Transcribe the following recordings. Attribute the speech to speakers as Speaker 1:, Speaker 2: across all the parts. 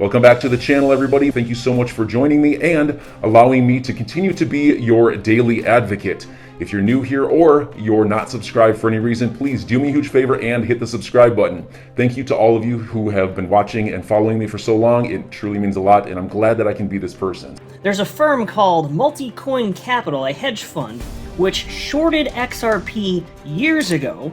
Speaker 1: Welcome back to the channel, everybody. Thank you so much for joining me and allowing me to continue to be your daily advocate. If you're new here or you're not subscribed for any reason, please do me a huge favor and hit the subscribe button. Thank you to all of you who have been watching and following me for so long. It truly means a lot, and I'm glad that I can be this person.
Speaker 2: There's a firm called Multi-Coin Capital, a hedge fund, which shorted XRP years ago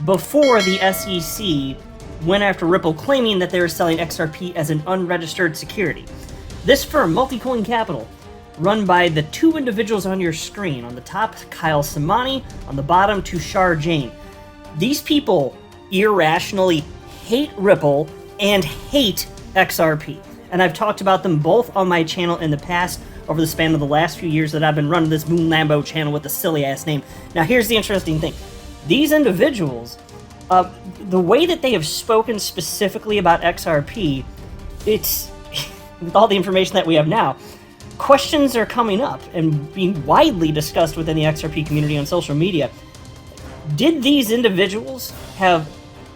Speaker 2: before the SEC went after Ripple, claiming that they were selling XRP as an unregistered security. This firm, Multi-Coin Capital, run by the two individuals on your screen. On the top, Kyle Samani. On the bottom, Tushar Jain. These people irrationally hate Ripple and hate XRP. And I've talked about them both on my channel in the past over the span of the last few years that I've been running this Moon Lambo channel with a silly-ass name. Now, here's the interesting thing. These individuals, the way that they have spoken specifically about XRP, it's, with all the information that we have now, questions are coming up and being widely discussed within the XRP community on social media. Did these individuals have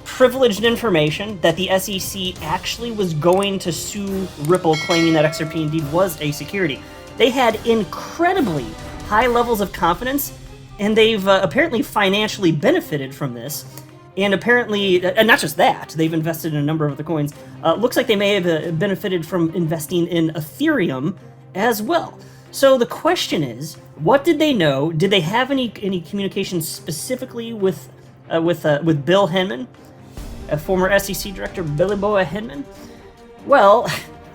Speaker 2: privileged information that the SEC actually was going to sue Ripple, claiming that XRP indeed was a security? They had incredibly high levels of confidence, and they've apparently financially benefited from this. And apparently, and not just that, they've invested in a number of other coins. Looks like they may have benefited from investing in Ethereum as well. So the question is, what did they know? Did they have any communication specifically with Bill Hinman, a former SEC director, Billy Boy Hinman? Well,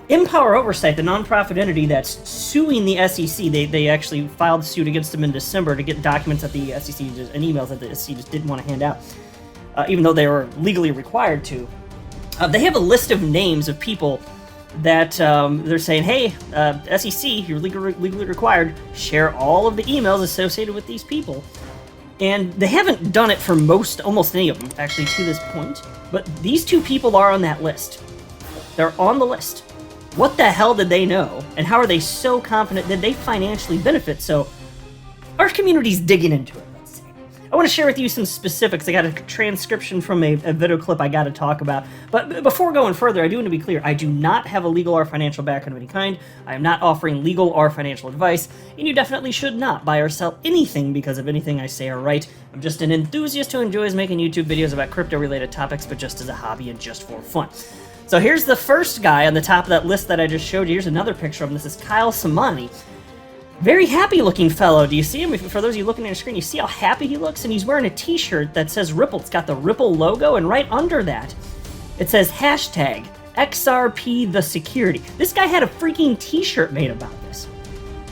Speaker 2: Empower Oversight, the nonprofit entity that's suing the SEC, they actually filed suit against them in December to get documents that the SEC and emails that the SEC just didn't want to hand out. Even though they were legally required to. They have a list of names of people that they're saying, hey, SEC, you're legally required, share all of the emails associated with these people. And they haven't done it for almost any of them, actually, to this point. But these two people are on that list. They're on the list. What the hell did they know? And how are they so confident that they financially benefit? So our community's digging into it. I want to share with you some specifics. I got a transcription from a video clip I got to talk about. But before going further, I do want to be clear. I do not have a legal or financial background of any kind. I am not offering legal or financial advice, and you definitely should not buy or sell anything because of anything I say or write. I'm just an enthusiast who enjoys making YouTube videos about crypto-related topics, but just as a hobby and just for fun. So here's the first guy on the top of that list that I just showed you. Here's another picture of him. This is Kyle Samani. Very happy-looking fellow. Do you see him? For those of you looking at your screen, you see how happy he looks? And he's wearing a t-shirt that says Ripple. It's got the Ripple logo, and right under that, it says hashtag XRP the security. This guy had a freaking t-shirt made about this.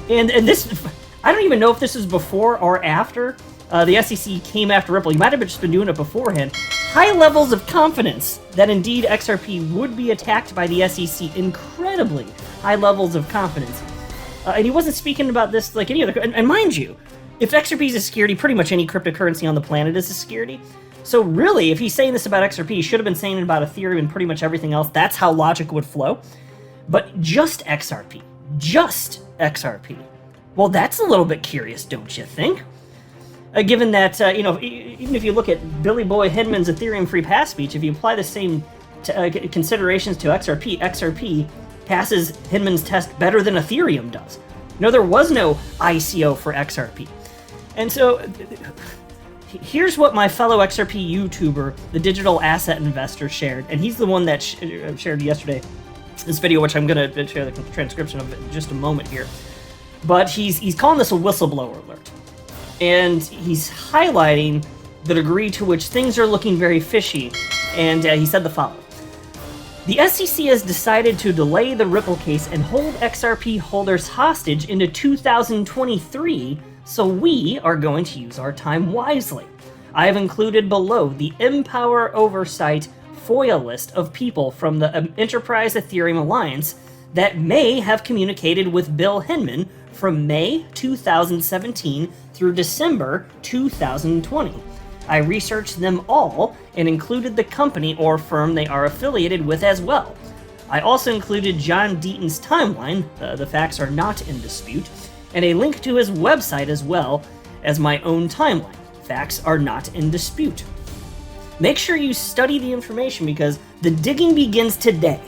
Speaker 2: And this, I don't even know if this is before or after the SEC came after Ripple. You might have just been doing it beforehand. High levels of confidence that indeed XRP would be attacked by the SEC. Incredibly high levels of confidence. And he wasn't speaking about this like any other... And mind you, if XRP is a security, pretty much any cryptocurrency on the planet is a security. So really, if he's saying this about XRP, he should have been saying it about Ethereum and pretty much everything else. That's how logic would flow. But just XRP. Just XRP. Well, that's a little bit curious, don't you think? Given that, even if you look at Billy Boy Hinman's Ethereum free pass speech, if you apply the same considerations to XRP passes Hinman's test better than Ethereum does. No, there was no ICO for XRP. And so, here's what my fellow XRP YouTuber, the Digital Asset Investor, shared. And he's the one that shared yesterday this video, which I'm going to share the transcription of in just a moment here. But he's calling this a whistleblower alert. And he's highlighting the degree to which things are looking very fishy. And he said the following. The SEC has decided to delay the Ripple case and hold XRP holders hostage into 2023, so we are going to use our time wisely. I have included below the Empower Oversight FOIA list of people from the Enterprise Ethereum Alliance that may have communicated with Bill Hinman from May 2017 through December 2020. I researched them all and included the company or firm they are affiliated with as well. I also included John Deaton's timeline, the facts are not in dispute, and a link to his website as well as my own timeline. Facts are not in dispute. Make sure you study the information because the digging begins today.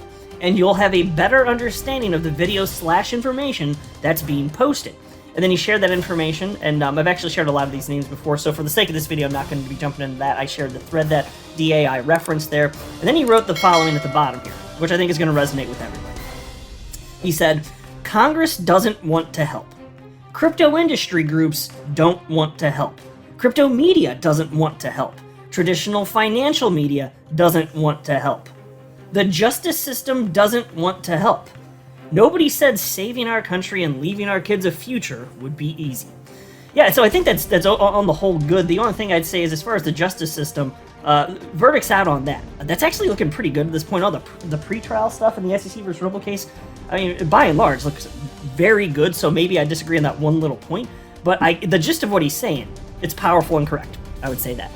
Speaker 2: and you'll have a better understanding of the video/information that's being posted. And then he shared that information, and I've actually shared a lot of these names before, so for the sake of this video, I'm not going to be jumping into that. I shared the thread that DAI referenced there, and then he wrote the following at the bottom here, which I think is going to resonate with everybody. He said, Congress doesn't want to help. Crypto industry groups don't want to help. Crypto media doesn't want to help. Traditional financial media doesn't want to help. The justice system doesn't want to help. Nobody said saving our country and leaving our kids a future would be easy. Yeah, so I think that's on the whole good. The only thing I'd say is, as far as the justice system, verdict's out on that. That's actually looking pretty good at this point. All the pretrial stuff in the SEC versus Ripple case, I mean, by and large, looks very good. So maybe I disagree on that one little point, but the gist of what he's saying, it's powerful and correct. I would say that.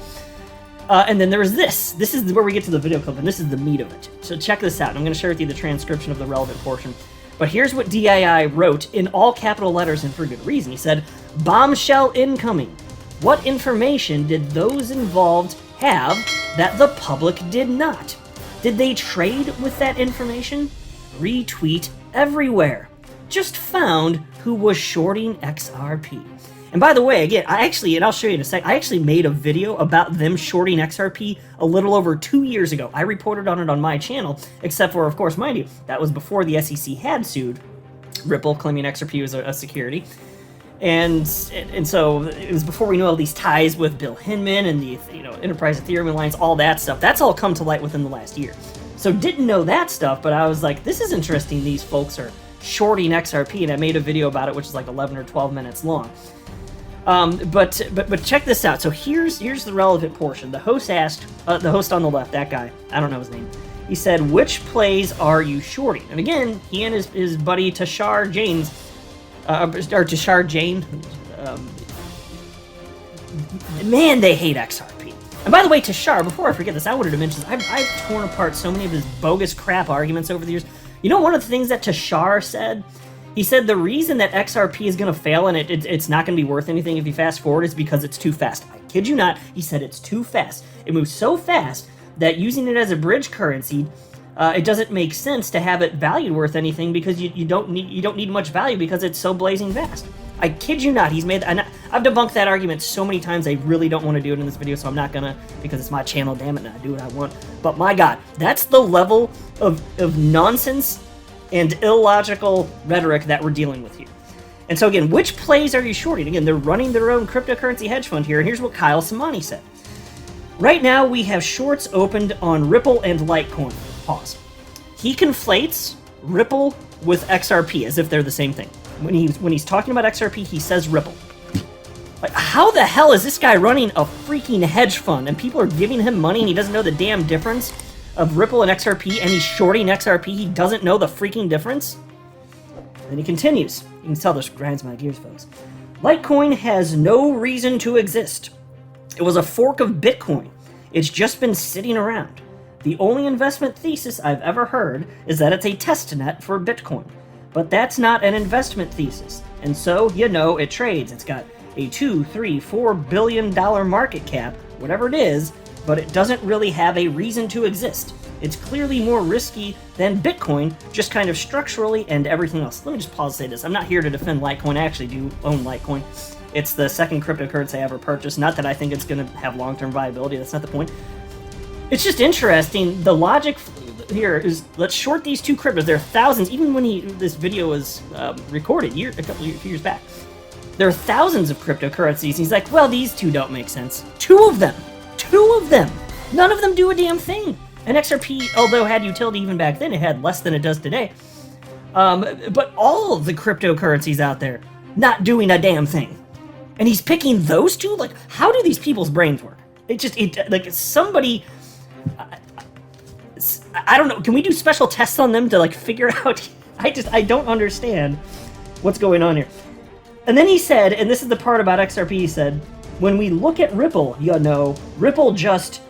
Speaker 2: And then there is this. This is where we get to the video clip, and this is the meat of it. So check this out. I'm going to share with you the transcription of the relevant portion. But here's what DII wrote in all capital letters and for good reason. He said, bombshell incoming. What information did those involved have that the public did not? Did they trade with that information? Retweet everywhere. Just found who was shorting XRP. And by the way, again, and I'll show you in a sec, I actually made a video about them shorting XRP a little over 2 years ago. I reported on it on my channel, except for, of course, mind you, that was before the SEC had sued Ripple, claiming XRP was a security. And so it was before we knew all these ties with Bill Hinman and the Enterprise Ethereum Alliance, all that stuff. That's all come to light within the last year. So didn't know that stuff, but I was like, this is interesting. These folks are shorting XRP, and I made a video about it, which is like 11 or 12 minutes long. But check this out. So here's the relevant portion. The host asked, the host on the left, that guy, I don't know his name. He said, which plays are you shorting? And again, he and his buddy Tushar Jain, man, they hate XRP. And by the way, Tushar, before I forget this, I wanted to mention, I've torn apart so many of his bogus crap arguments over the years. You know, one of the things that Tushar said? He said the reason that XRP is going to fail and it's not going to be worth anything if you fast forward is because it's too fast. I kid you not. He said it's too fast. It moves so fast that using it as a bridge currency, it doesn't make sense to have it valued worth anything because you don't need much value because it's so blazing fast. I kid you not. And I've debunked that argument so many times. I really don't want to do it in this video, so I'm not gonna, because it's my channel. Damn it, and I do what I want. But my God, that's the level of nonsense and illogical rhetoric that we're dealing with here. And so again, which plays are you shorting? Again, they're running their own cryptocurrency hedge fund here, and here's what Kyle Samani said. Right now, we have shorts opened on Ripple and Litecoin. Pause. He conflates Ripple with XRP as if they're the same thing. When he's talking about XRP, he says Ripple. Like, how the hell is this guy running a freaking hedge fund and people are giving him money and he doesn't know the damn difference of Ripple and XRP, and he's shorting XRP? He doesn't know the freaking difference? And then he continues. You can tell this grinds my gears, folks. Litecoin has no reason to exist. It was a fork of Bitcoin. It's just been sitting around. The only investment thesis I've ever heard is that it's a testnet for Bitcoin. But that's not an investment thesis. And so, it trades. It's got a $2, $3, $4 billion market cap, whatever it is, but it doesn't really have a reason to exist. It's clearly more risky than Bitcoin, just kind of structurally and everything else. Let me just pause and say this. I'm not here to defend Litecoin. I actually do own Litecoin. It's the second cryptocurrency I ever purchased. Not that I think it's going to have long-term viability. That's not the point. It's just interesting. The logic here is, let's short these two cryptos. There are thousands, even when this video was recorded a few years back. There are thousands of cryptocurrencies. He's like, well, these two don't make sense. Two of them. None of them do a damn thing. And XRP, although had utility even back then, it had less than it does today. But all of the cryptocurrencies out there not doing a damn thing. And he's picking those two? Like, how do these people's brains work? Somebody... I don't know. Can we do special tests on them to, figure out... I don't understand what's going on here. And then he said, and this is the part about XRP, he said, when we look at Ripple, Ripple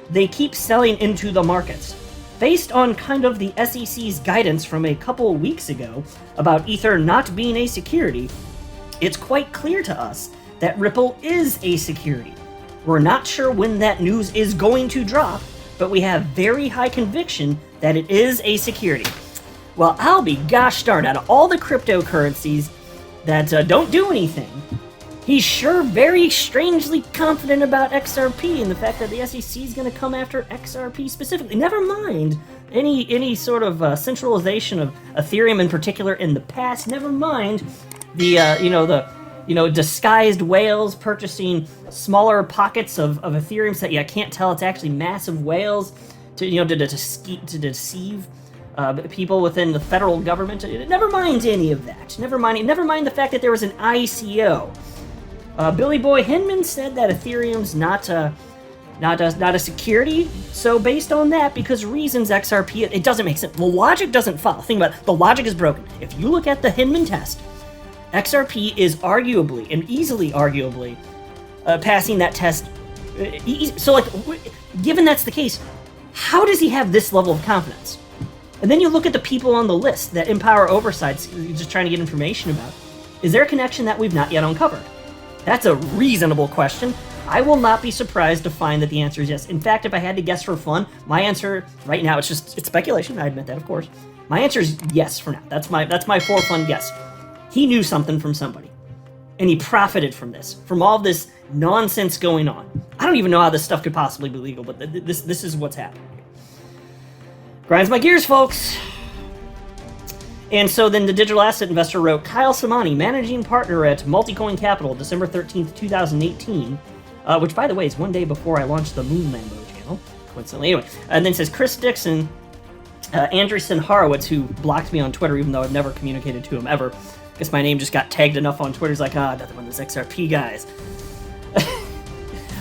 Speaker 2: they keep selling into the markets. Based on kind of the SEC's guidance from a couple weeks ago about Ether not being a security, it's quite clear to us that Ripple is a security. We're not sure when that news is going to drop, but we have very high conviction that it is a security. Well, I'll be gosh darn, out of all the cryptocurrencies that don't do anything, he's sure very strangely confident about XRP and the fact that the SEC is going to come after XRP specifically. Never mind any sort of centralization of Ethereum in particular in the past. Never mind the disguised whales purchasing smaller pockets of Ethereum so that you can't tell it's actually massive whales to deceive people within the federal government. Never mind any of that. Never mind the fact that there was an ICO. Billy Boy Hinman said that Ethereum's not a security. So based on that, because reasons XRP, it doesn't make sense. The logic doesn't follow. Think about it. The logic is broken. If you look at the Hinman test, XRP is arguably and easily passing that test. So, given that's the case, how does he have this level of confidence? And then you look at the people on the list that Empower Oversight's just trying to get information about. Is there a connection that we've not yet uncovered? That's a reasonable question. I will not be surprised to find that the answer is yes. In fact, if I had to guess for fun, my answer right now, it's speculation. I admit that, of course. My answer is yes for now. That's my for fun guess. He knew something from somebody, and he profited from all of this nonsense going on. I don't even know how this stuff could possibly be legal, but this is what's happening. Grinds my gears, folks. And so then the digital asset investor wrote, Kyle Samani, managing partner at Multicoin Capital, December 13th, 2018, which, by the way, is one day before I launched the Moon Lambo channel, coincidentally. Anyway, and then says Chris Dixon, Andreessen Horowitz, who blocked me on Twitter, even though I've never communicated to him ever. I guess my name just got tagged enough on Twitter. He's like, another one of those XRP guys.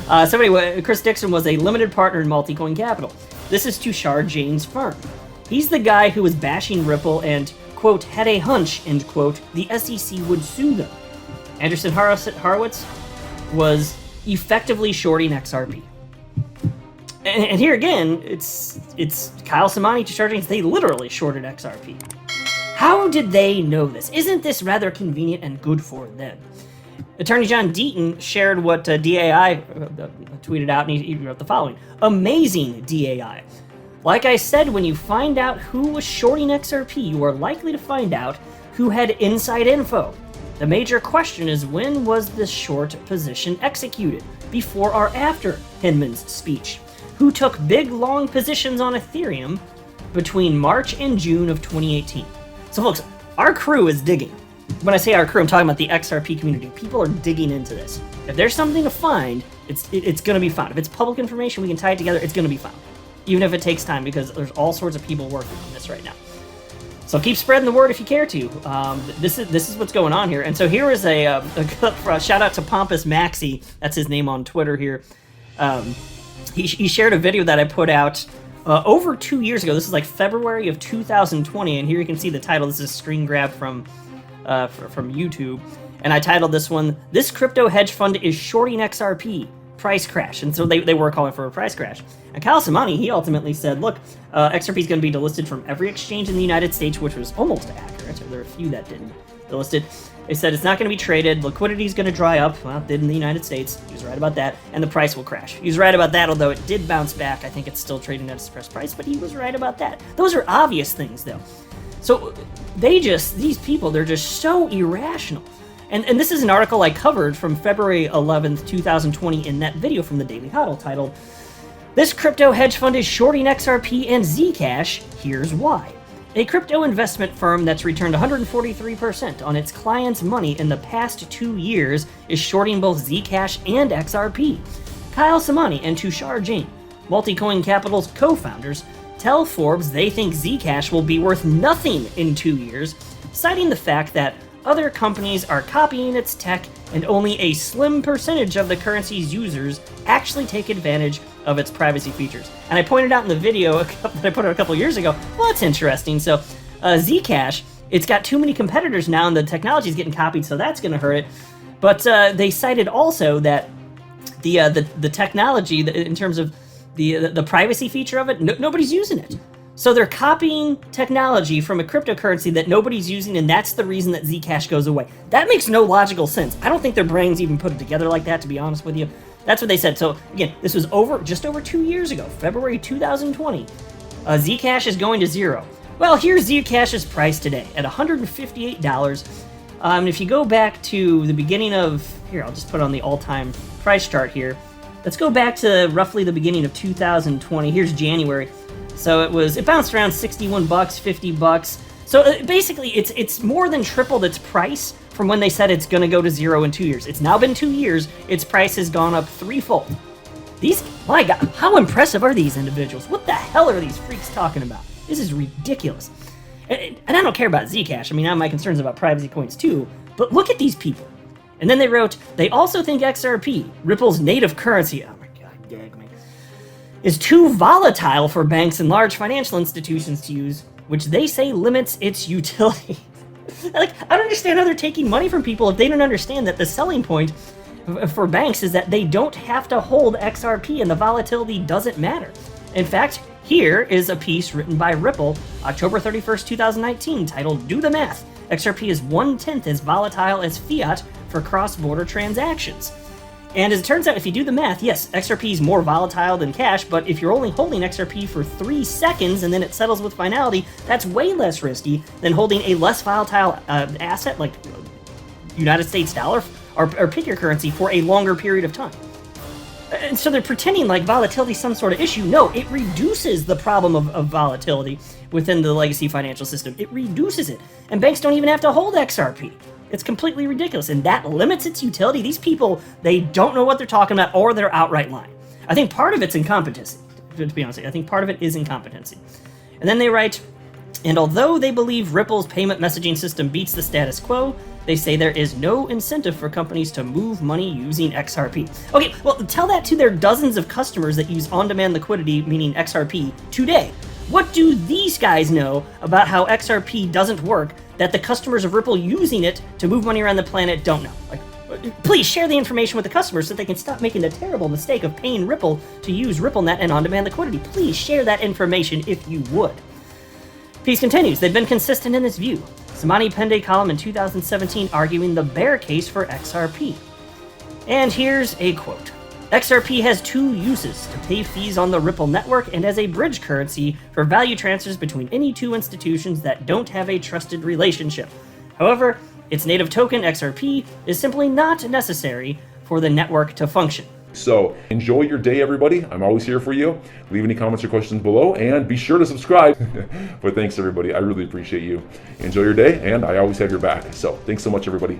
Speaker 2: So anyway, Chris Dixon was a limited partner in Multicoin Capital. This is Tushar Jain's firm. He's the guy who was bashing Ripple and, quote, had a hunch, end quote, the SEC would sue them. Andreessen Horowitz was effectively shorting XRP. And here again, it's Kyle Samani, Tushar Jain. They literally shorted XRP. How did they know this? Isn't this rather convenient and good for them? Attorney John Deaton shared what DAI tweeted out, and he wrote the following. Amazing DAI. Like I said, when you find out who was shorting XRP, you are likely to find out who had inside info. The major question is, when was this short position executed? Before or after Hinman's speech? Who took big, long positions on Ethereum between March and June of 2018? So folks, our crew is digging. When I say our crew, I'm talking about the XRP community. People are digging into this. If there's something to find, it's going to be found. If it's public information, we can tie it together, it's going to be found. Even if it takes time, because there's all sorts of people working on this right now. So keep spreading the word if you care to. This is what's going on here. And so here is a shout out to Pompous Maxi. That's his name on Twitter here. He shared a video that I put out over 2 years ago. This is like February of 2020, and here you can see the title. This is a screen grab from YouTube, and I titled this one, "This Crypto Hedge Fund is Shorting XRP, Price Crash." And so they were calling for a price crash. And Kyle Samani, he ultimately said, look, XRP is going to be delisted from every exchange in the United States, which was almost accurate. There were a few that didn't delist it. They said it's not going to be traded, liquidity is going to dry up. Well, it did in the United States. He was right about that. And the price will crash. He was right about that, although it did bounce back. I think it's still trading at a suppressed price, but he was right about that. Those are obvious things, though. So these people, they're just so irrational. And this is an article I covered from February 11th, 2020 in that video from the Daily Huddle titled, "This Crypto Hedge Fund is Shorting XRP and Zcash, Here's Why." A crypto investment firm that's returned 143% on its clients' money in the past 2 years is shorting both Zcash and XRP. Kyle Samani and Tushar Jain, Multicoin Capital's co-founders, tell Forbes they think Zcash will be worth nothing in 2 years, citing the fact that other companies are copying its tech and only a slim percentage of the currency's users actually take advantage of its privacy features. And I pointed out in the video that I put out a couple years ago, well, that's interesting. So Zcash, it's got too many competitors now and the technology is getting copied, so that's going to hurt it. But they cited also that the technology, in terms of the privacy feature of it, nobody's using it. So they're copying technology from a cryptocurrency that nobody's using, and that's the reason that Zcash goes away. That makes no logical sense. I don't think their brains even put it together like that, to be honest with you. That's what they said. So again, this was just over 2 years ago, February 2020. Zcash is going to zero. Well, here's Zcash's price today at $158. And if you go back to the beginning of, here, I'll just put on the all-time price chart here. Let's go back to roughly the beginning of 2020. Here's January. So it bounced around 61 bucks, 50 bucks. So basically, it's more than tripled its price from when they said it's going to go to zero in 2 years. It's now been 2 years. Its price has gone up threefold. My God, how impressive are these individuals? What the hell are these freaks talking about? This is ridiculous. And I don't care about Zcash. I mean, I have my concerns about privacy coins too, but look at these people. And then they wrote, they also think XRP, Ripple's native currency, oh my God, gag me, is too volatile for banks and large financial institutions to use, which they say limits its utility. I don't understand how they're taking money from people if they don't understand that the selling point for banks is that they don't have to hold XRP and the volatility doesn't matter. In fact, here is a piece written by Ripple, October 31st, 2019, titled, "Do the Math. XRP is 1/10 as volatile as fiat for cross-border transactions." And as it turns out, if you do the math, yes, XRP is more volatile than cash, but if you're only holding XRP for 3 seconds and then it settles with finality, that's way less risky than holding a less volatile asset like United States dollar or pick your currency for a longer period of time. And so they're pretending like volatility is some sort of issue. No, it reduces the problem of volatility within the legacy financial system. It reduces it. And banks don't even have to hold XRP. It's completely ridiculous. And that limits its utility. These people, they don't know what they're talking about or they're outright lying. I think part of it's incompetency, to be honest. I think part of it is incompetency. And then they write, and although they believe Ripple's payment messaging system beats the status quo, they say there is no incentive for companies to move money using XRP. Okay, well, tell that to their dozens of customers that use on-demand liquidity, meaning XRP, today. What do these guys know about how XRP doesn't work that the customers of Ripple using it to move money around the planet don't know? Please share the information with the customers so they can stop making the terrible mistake of paying Ripple to use RippleNet and on-demand liquidity. Please share that information if you would. Piece continues, they've been consistent in this view. Samani penned a column in 2017 arguing the bear case for XRP. And here's a quote. XRP has 2 uses, to pay fees on the Ripple network and as a bridge currency for value transfers between any 2 institutions that don't have a trusted relationship. However, its native token, XRP, is simply not necessary for the network to function.
Speaker 1: So enjoy your day, everybody. I'm always here for you. Leave any comments or questions below and be sure to subscribe. But thanks, everybody. I really appreciate you. Enjoy your day, and I always have your back. So thanks so much, everybody.